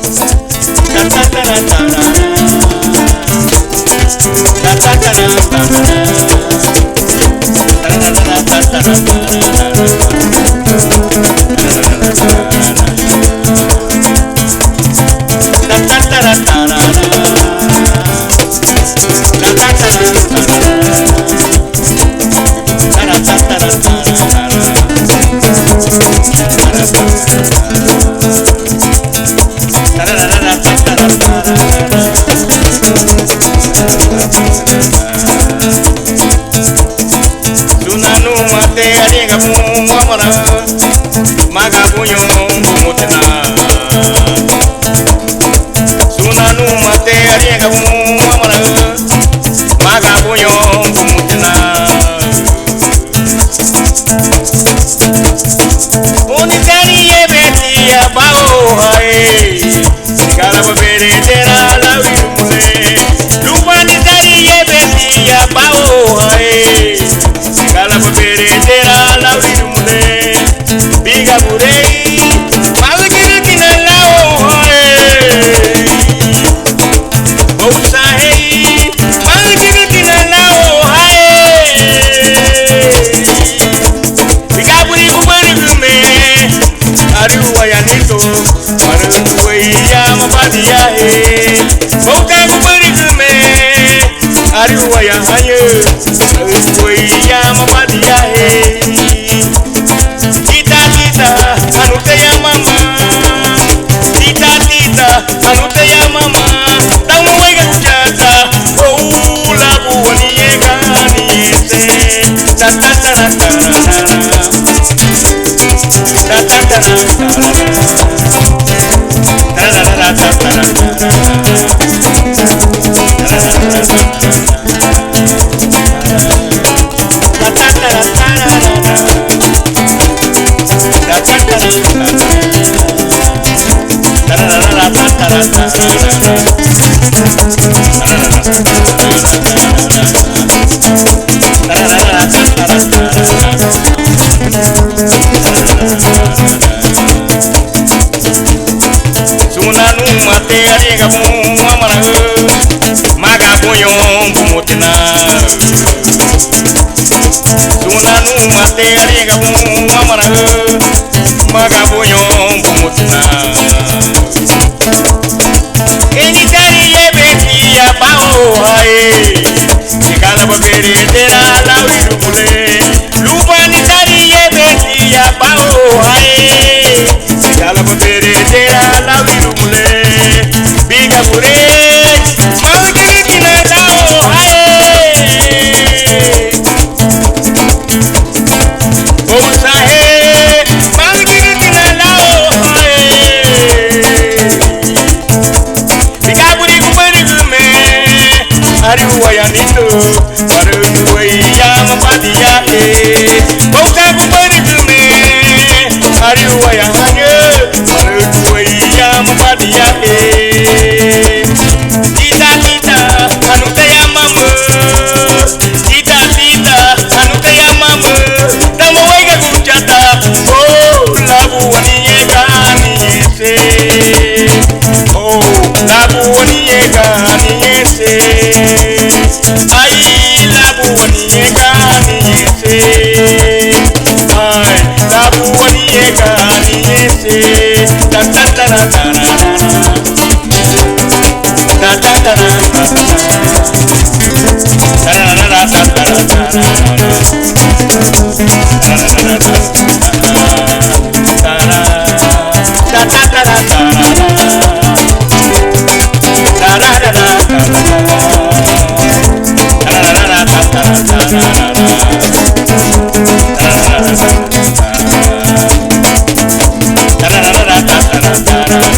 Da da da da da da da da da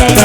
da.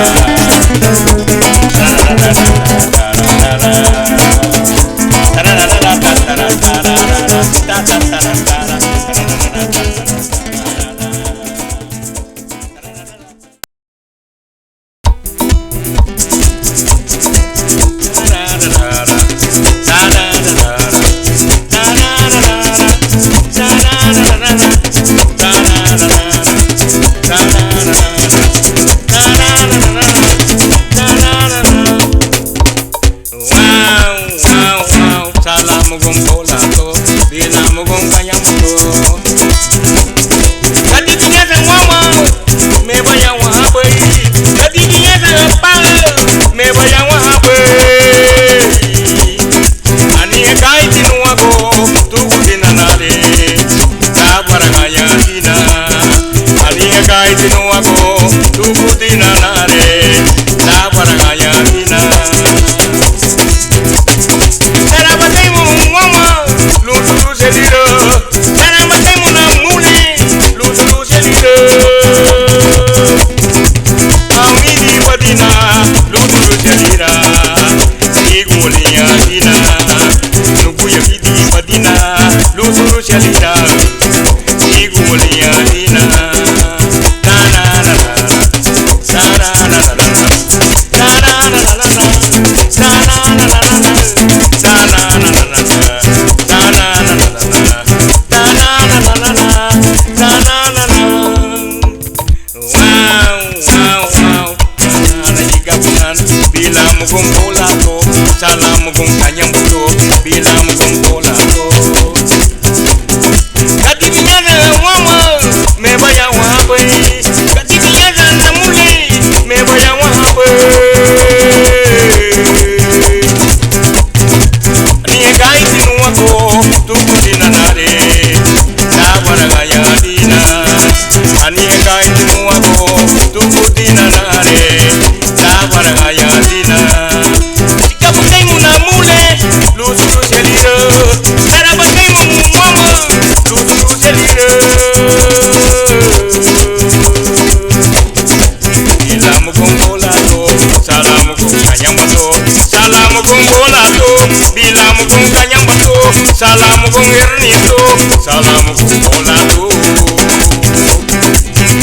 Salamu con Ernito, salamu con Polado,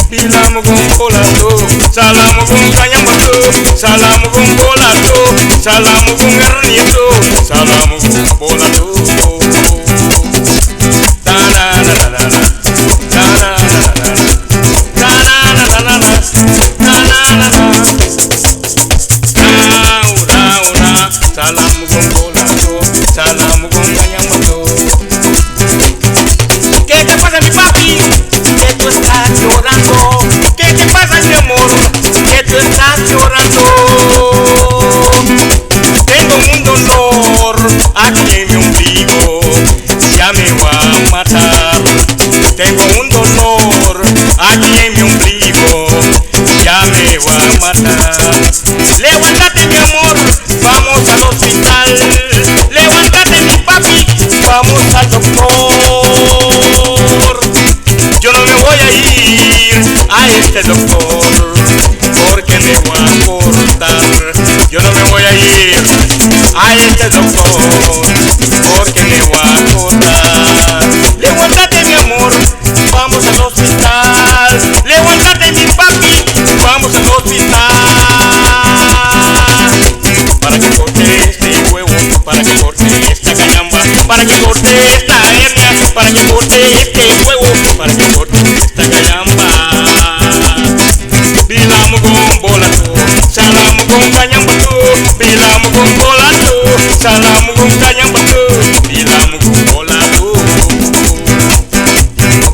Bilamo con Polado, salamu con Cañambato, salamu con Polado, salamu con Ernito, salamu con Polado. Salamu con Polado, salamu con Cañambato. ¿Qué te pasa, mi papi? Que tú estás llorando. ¿Qué te pasa, mi amor? Que tú estás llorando. Tengo un dolor aquí en mi ombligo, ya me va a matar. Tengo un dolor aquí en mi ombligo, ya me va a matar. Levántate, mi amor, vamos al hospital. Levántate, mi papi, vamos al doctor. Yo no me voy a ir a este doctor porque me va a cortar. Yo no me voy a ir a este doctor porque me va a cortar. Levántate, mi amor, vamos al hospital. Levántate, mi papi, vamos al hospital. Para que corte este huevo, para que corte esta cañamba, para que corte esta hernia, para que corte este huevo, para que corte esta cañamba. Bilamo con Polado, salamu con Cañambato, bilamo con Polado, salamu con Cañambato, bilamo con Polado.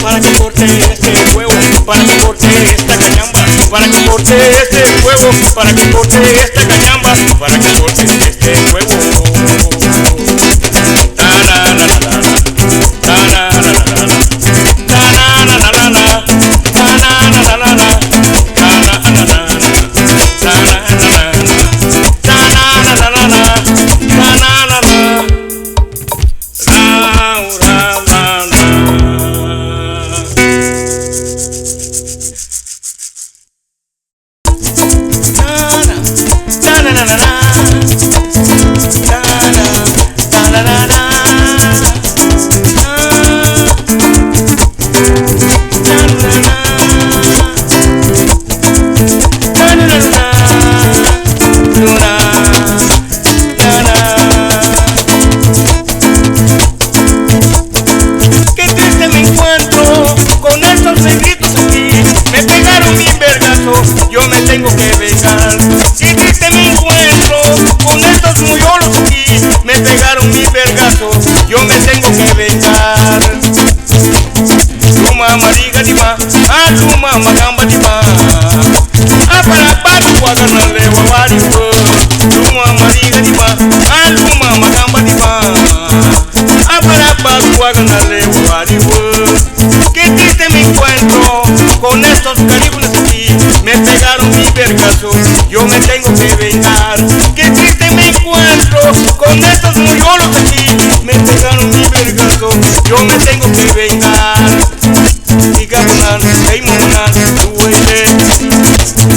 Para que corte este huevo, para que corte esta cañamba, para que corte este huevo, para que corte esta cañamba, para que corte este huevo. Yo me tengo que vengar. Si triste me encuentro con estos muyolos aquí, me pegaron mi vergazo, yo me tengo que vengar. Luma mariga dima, luma magamba dima, para patu guaganale wawari wo. Luma mariga dima, luma magamba dima, para patu guaganale wawari wo. Qué triste me encuentro con estos caríbulas aquí, me pegaron mi vergazo, yo me tengo que vengar. Qué triste me encuentro con estos muyolos aquí. Me pegaron mi vergazo, yo me tengo que vengar. Igabunan, Kaimunan, duele.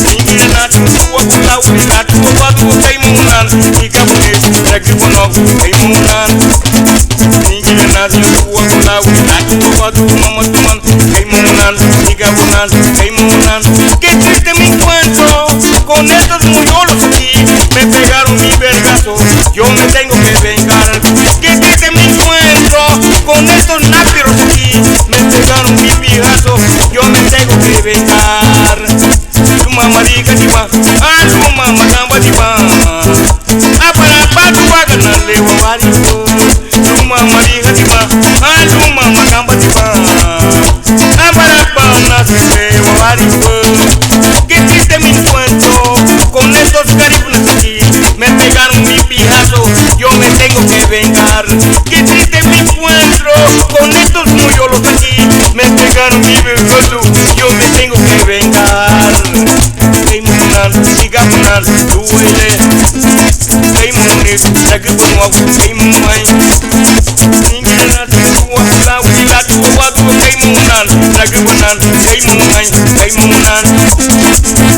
Ningina, Tuakula, Wina, Tuapatu, Kaimunan, Igabunan, Rakiwanok, Kaimunan. Ningina, Tuakula, Wina, Tuapatu, Mamatuman, Kaimunan, Igabunan, Kaimunan. Qué triste me encuentro con estos muyolos aquí. Me pegaron mi vergazo, yo me tengo que vengar. Qué triste me encuentro con estos nápiros aquí. Me pegaron mi pijazo, yo me tengo que vengar. Tu mamá diga diva, tu mamá gamba diva. Para patu ganarle wawarigo. Tu mamá diga diva, tu mamá gamba diva. Para panarle wawarigo. Qué triste me encuentro con estos caribunas aquí. Me pegaron mi pijazo, yo me tengo que vengar. Qué triste me encuentro con estos muyolos aquí. Me pegaron mi vergazo, yo me tengo que vengar. Kaimunan, Igabunan, duele. Kaimunan, Rakiwanok, Kaimunan. Ningina, Tuakula, Wina, Tuapatu, Kaimunan, Rakiwanan, Kaimunan, Kaimunan.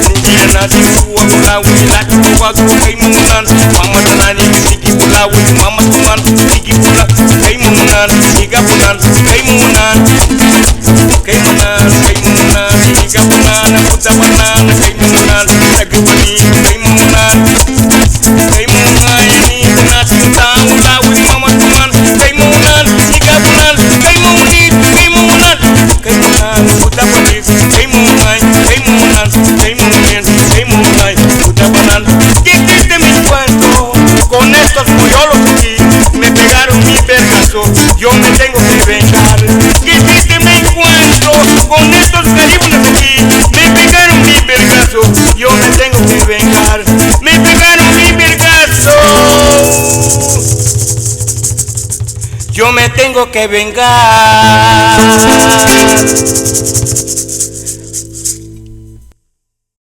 Ningina, Tuakula, Wina, Tuapatu, Kaimunan. Mama Tanani, Tikipula, Wina, Mama Tuman, Tikipula, Kaimunan, Igabunan, Kaimunan. Kaimunan, Kaimunan, Igabunan, Kutabanan, Kaimunan, Rakiwani, Kaimunan. Kaimunan, Ningina, Tuakula, Wina, Mama Tuman, Kaimunan, Igabunan, Kaimunan, Kaimunan. Kaimunan, Kutabani, Kaimunan, Kaimunan, Kaimunan, Kaimunan, Kutabanan. Qué triste me encuentro con estos muyolos aquí. Me pegaron mi vergazo, yo me tengo que vengar. Qué triste me encuentro con estos caribunas aquí. Me pegaron mi vergazo, yo me tengo que vengar. Me pegaron mi vergazo, yo me tengo que vengar.